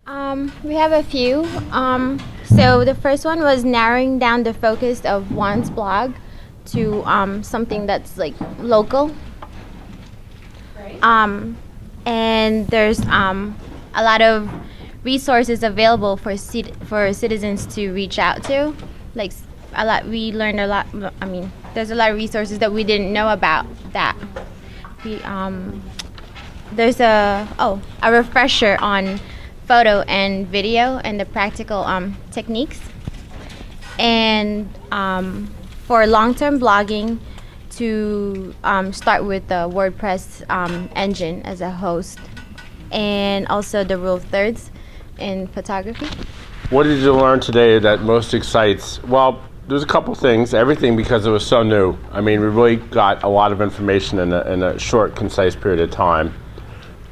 We have a few. So the first one was narrowing down the focus of one's blog to something that's like local. And there's a lot of resources available for citizens to reach out to. Like we learned a lot. I mean, there's a lot of resources that we didn't know about that. There's a refresher on photo and video and the practical techniques. And for long-term blogging, to start with the WordPress engine as a host, and also the rule of thirds in photography. What did you learn today that most excites? Well, there's a couple things. Everything, because it was so new. I mean, we really got a lot of information in a short, concise period of time.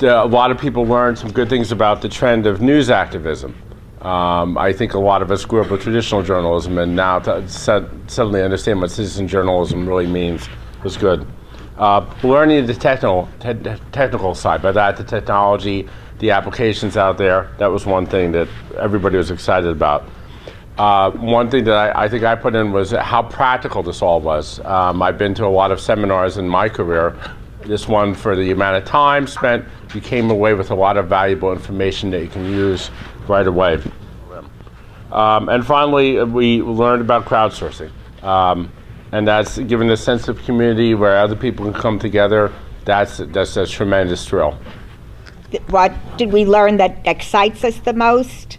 A lot of people learned some good things about the trend of news activism. I think a lot of us grew up with traditional journalism, and now to suddenly understand what citizen journalism really means was good. Learning the technical side, by that the technology, the applications out there, that was one thing that everybody was excited about. One thing that I think I put in was how practical this all was. I've been to a lot of seminars in my career. This one, for the amount of time spent, you came away with a lot of valuable information that you can use right away. And finally, we learned about crowdsourcing. And that's given a sense of community where other people can come together. That's a tremendous thrill. What did we learn that excites us the most?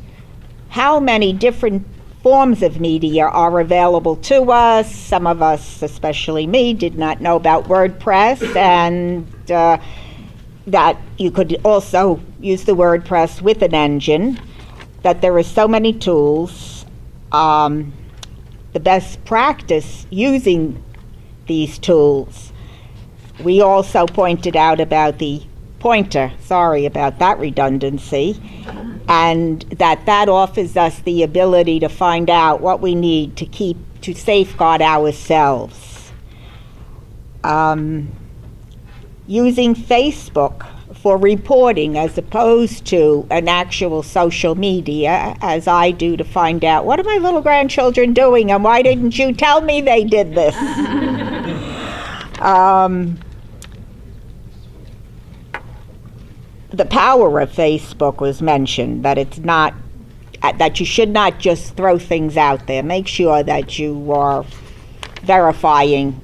How many different forms of media are available to us? Some of us, especially me, did not know about WordPress, and that you could also use the WordPress with an engine, that there are so many tools. The best practice using these tools. We also pointed out about the pointer, sorry about that redundancy, and that offers us the ability to find out what we need to safeguard ourselves. Using Facebook for reporting as opposed to an actual social media, as I do, to find out what are my little grandchildren doing and why didn't you tell me they did this? The power of Facebook was mentioned, that it's not, that you should not just throw things out there. Make sure that you are verifying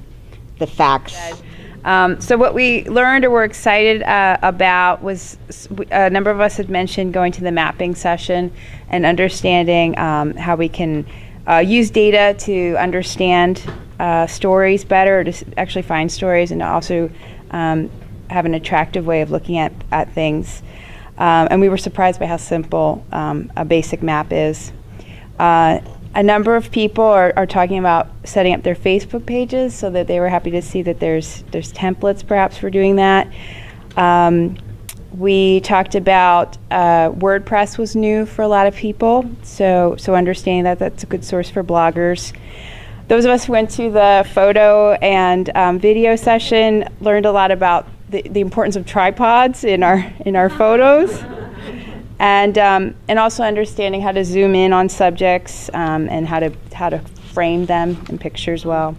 the facts. So what we learned or were excited about was a number of us had mentioned going to the mapping session and understanding how we can use data to understand stories better, or to actually find stories, and also have an attractive way of looking at things. And we were surprised by how simple a basic map is. A number of people are talking about setting up their Facebook pages, so that they were happy to see that there's templates perhaps for doing that. We talked about WordPress was new for a lot of people, so understanding that that's a good source for bloggers. Those of us who went to the photo and video session learned a lot about the importance of tripods in our photos. And also understanding how to zoom in on subjects and how to frame them in pictures well.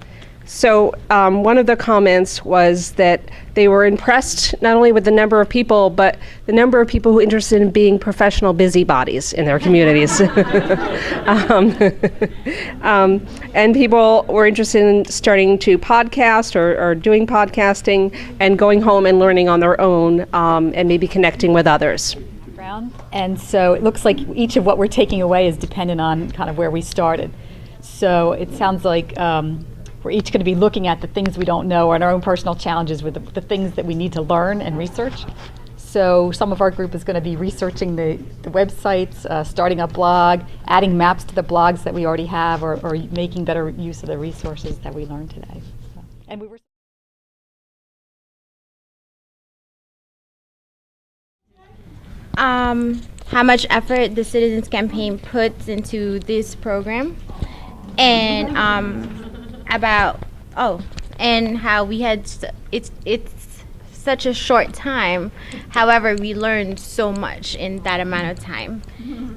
So one of the comments was that they were impressed not only with the number of people, but the number of people who are interested in being professional busybodies in their communities. And people were interested in starting to podcast or doing podcasting and going home and learning on their own and maybe connecting with others. And so it looks like each of what we're taking away is dependent on kind of where we started. So it sounds like we're each going to be looking at the things we don't know and our own personal challenges with the things that we need to learn and research. So some of our group is going to be researching the websites, starting a blog, adding maps to the blogs that we already have, or making better use of the resources that we learned today. So, and we were how much effort the Citizens Campaign puts into this program, and and how we had it's such a short time. However, we learned so much in that amount of time.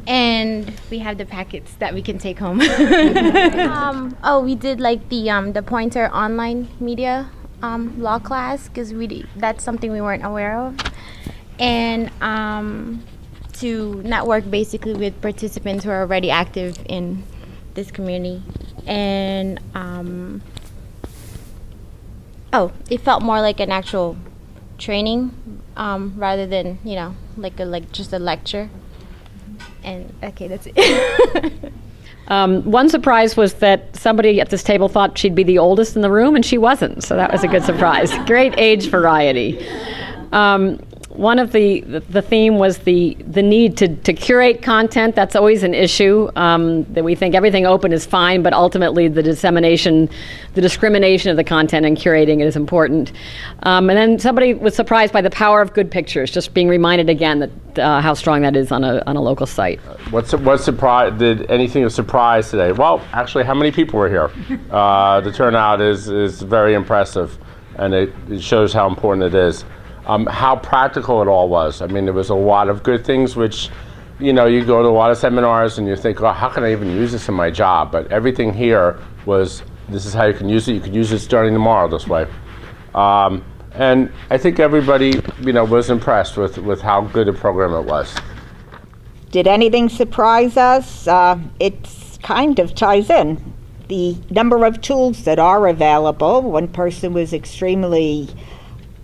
And we have the packets that we can take home. We did like the Pointer online media law class, because that's something we weren't aware of. And to network basically with participants who are already active in this community. And it felt more like an actual training rather than like just a lecture. And okay, that's it. One surprise was that somebody at this table thought she'd be the oldest in the room, and she wasn't. So that was a good surprise. Great age variety. One of the theme was the need to curate content. That's always an issue, that we think everything open is fine, but ultimately the discrimination of the content and curating it is important. And then somebody was surprised by the power of good pictures, just being reminded again that how strong that is on a local site. What surprise? Did anything surprise today? Well, actually, how many people were here? The turnout is very impressive, and it shows how important it is. How practical it all was. I mean, there was a lot of good things, which, you go to a lot of seminars and you think, oh, how can I even use this in my job? But everything here was, this is how you can use it. You could use it starting tomorrow this way. And I think everybody, was impressed with how good a program it was. Did anything surprise us? It kind of ties in. The number of tools that are available. One person was extremely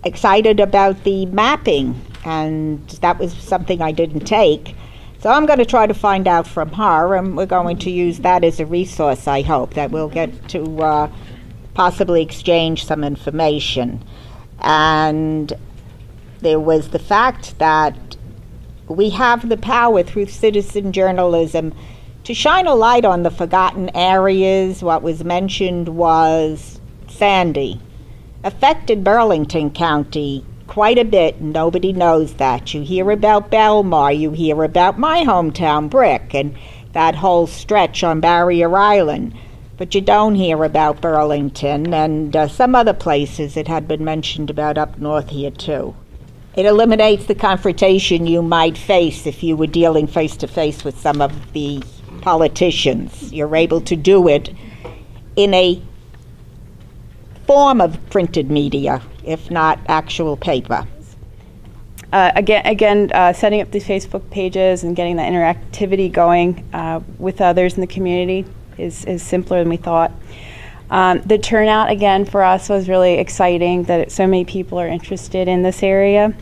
excited about the mapping, and that was something I didn't take. So I'm going to try to find out from her, and we're going to use that as a resource, I hope, that we'll get to possibly exchange some information. And there was the fact that we have the power through citizen journalism to shine a light on the forgotten areas. What was mentioned was Sandy. Affected Burlington County quite a bit. Nobody knows that. You hear about Belmar, you hear about my hometown, Brick, and that whole stretch on Barrier Island. But you don't hear about Burlington and some other places that had been mentioned about up north here too. It eliminates the confrontation you might face if you were dealing face-to-face with some of the politicians. You're able to do it in a form of printed media, if not actual paper. Again, setting up these Facebook pages and getting that interactivity going with others in the community is simpler than we thought. The turnout, again, for us was really exciting that so many people are interested in this area.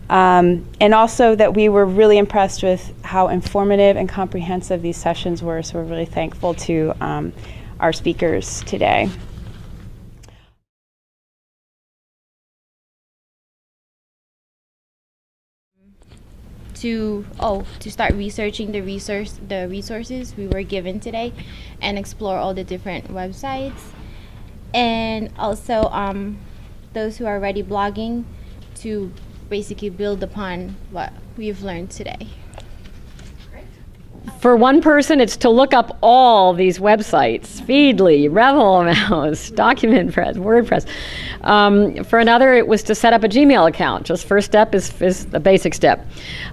And also that we were really impressed with how informative and comprehensive these sessions were, so we're really thankful to our speakers today. To start researching the resources we were given today, and explore all the different websites, and also those who are already blogging to basically build upon what we've learned today. For one person, it's to look up all these websites: Feedly, Revelmouse, DocumentPress, WordPress. For another, it was to set up a Gmail account. Just first step is the basic step.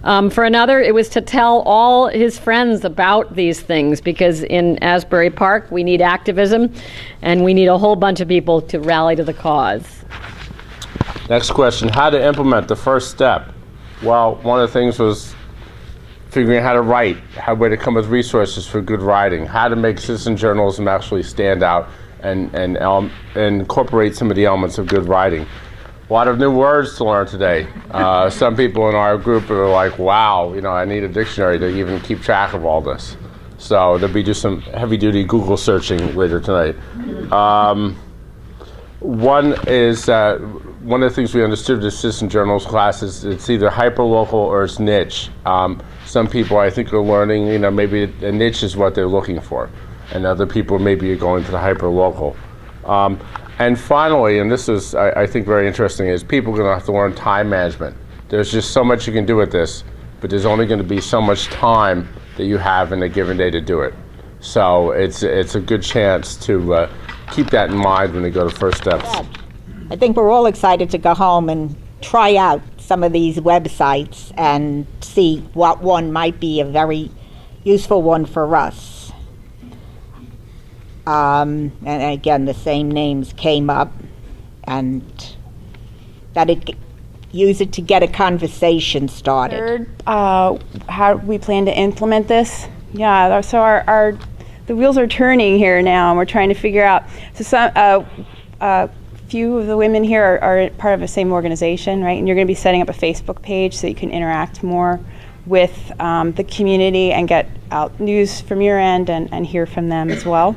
For another, it was to tell all his friends about these things, because in Asbury Park, we need activism, and we need a whole bunch of people to rally to the cause. Next question, how to implement the first step? Well, one of the things was figuring out how to write, where to come with resources for good writing, how to make citizen journalism actually stand out and incorporate some of the elements of good writing. A lot of new words to learn today. Some people in our group are like, wow, I need a dictionary to even keep track of all this. So there'll be just some heavy-duty Google searching later tonight. One of the things we understood with the citizen journalism class is it's either hyperlocal or it's niche. Some people, I think, are learning, maybe a niche is what they're looking for, and other people maybe are going to the hyperlocal. And finally, and this is, I think, very interesting, is people are going to have to learn time management. There's just so much you can do with this, but there's only going to be so much time that you have in a given day to do it. So it's a good chance to keep that in mind when they go to First Steps. I think we're all excited to go home and try out some of these websites and see what one might be a very useful one for us. And again, the same names came up, and that use it to get a conversation started. Third, how we plan to implement this. Yeah, so the wheels are turning here now, and we're trying to figure out. So some few of the women here are part of the same organization, right? And you're going to be setting up a Facebook page so you can interact more with the community and get out news from your end and hear from them as well.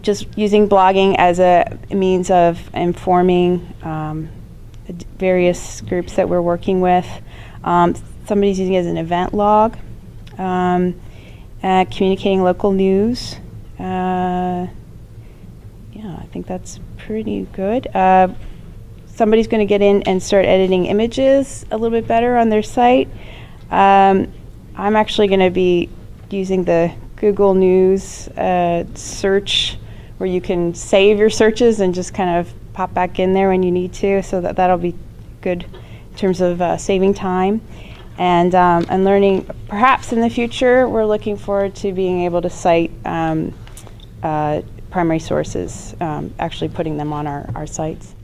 Just using blogging as a means of informing various groups that we're working with. Somebody's using it as an event log, communicating local news. Yeah, I think that's pretty good. Somebody's going to get in and start editing images a little bit better on their site. I'm actually going to be using the Google News search, where you can save your searches and just kind of pop back in there when you need to. So that'll be good in terms of saving time and learning. Perhaps in the future, we're looking forward to being able to cite primary sources, actually putting them on our sites.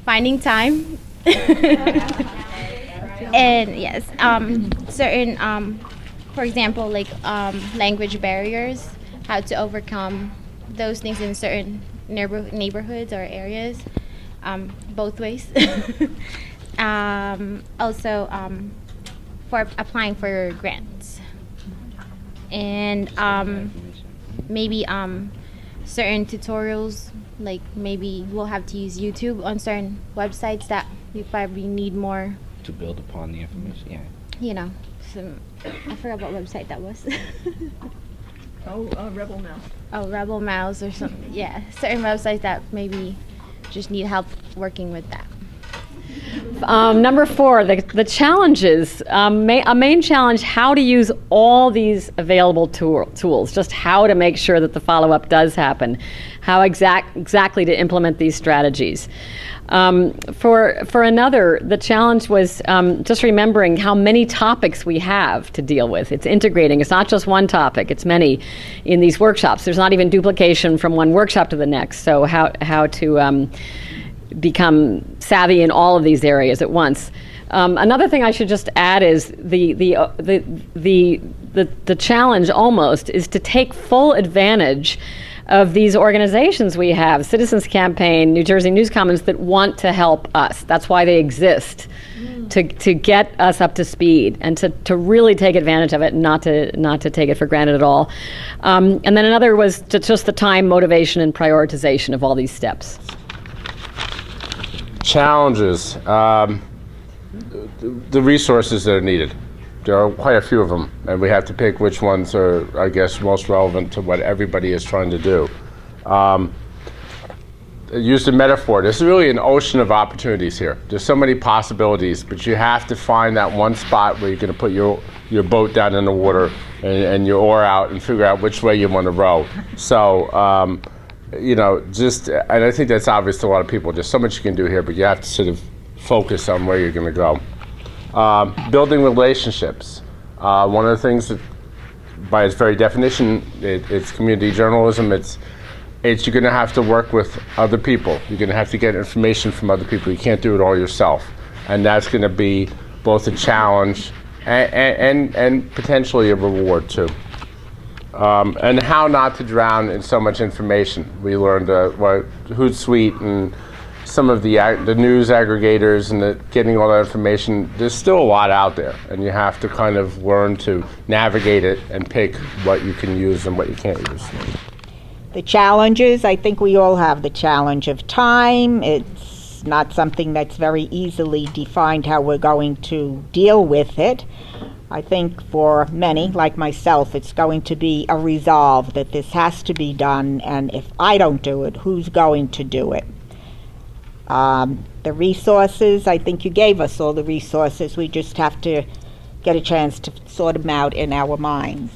Finding time. And yes, certain, for example, like language barriers, how to overcome those things in certain neighborhoods or areas, both ways. Also, for applying for grants, and maybe certain tutorials, like maybe we'll have to use YouTube on certain websites that we probably need more to build upon the information. Yeah. You know, I forgot what website that was. Rebel Mouse. Oh, Rebel Mouse or something. Yeah, certain websites that maybe just need help working with that. Number 4, the challenges. A main challenge, how to use all these available tools, just how to make sure that the follow-up does happen, how exactly to implement these strategies. For another, the challenge was just remembering how many topics we have to deal with. It's integrating. It's not just one topic. It's many in these workshops. There's not even duplication from one workshop to the next. So how to become savvy in all of these areas at once. Another thing I should just add is the challenge almost is to take full advantage of these organizations we have, Citizens Campaign, New Jersey News Commons, that want to help us. That's why they exist, to get us up to speed and to really take advantage of it and not to take it for granted at all. And then another was just the time, motivation, and prioritization of all these steps. Challenges, the resources that are needed. There are quite a few of them, and we have to pick which ones are, I guess, most relevant to what everybody is trying to do. Use the metaphor. There's really an ocean of opportunities here. There's so many possibilities, but you have to find that one spot where you're going to put your boat down in the water and your oar out and figure out which way you want to row. So, and I think that's obvious to a lot of people. There's so much you can do here, but you have to sort of focus on where you're going to go. Building relationships. One of the things that, by its very definition, it's community journalism. It's you're going to have to work with other people. You're going to have to get information from other people. You can't do it all yourself, and that's going to be both a challenge and potentially a reward too. And how not to drown in so much information. We learned Hootsuite and some of the news aggregators and getting all that information. There's still a lot out there, and you have to kind of learn to navigate it and pick what you can use and what you can't use. The challenges, I think we all have the challenge of time. It's not something that's very easily defined how we're going to deal with it. I think for many, like myself, it's going to be a resolve that this has to be done, and if I don't do it, who's going to do it? The resources, I think you gave us all the resources. We just have to get a chance to sort them out in our minds.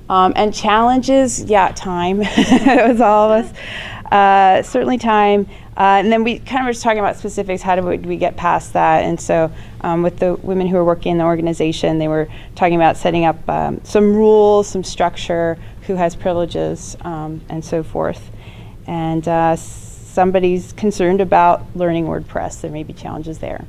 And challenges, yeah, time. It was all of us. Certainly time. And then we kind of were just talking about specifics. How do we get past that? And so with the women who are working in the organization, they were talking about setting up some rules, some structure, who has privileges, and so forth. And somebody's concerned about learning WordPress. There may be challenges there.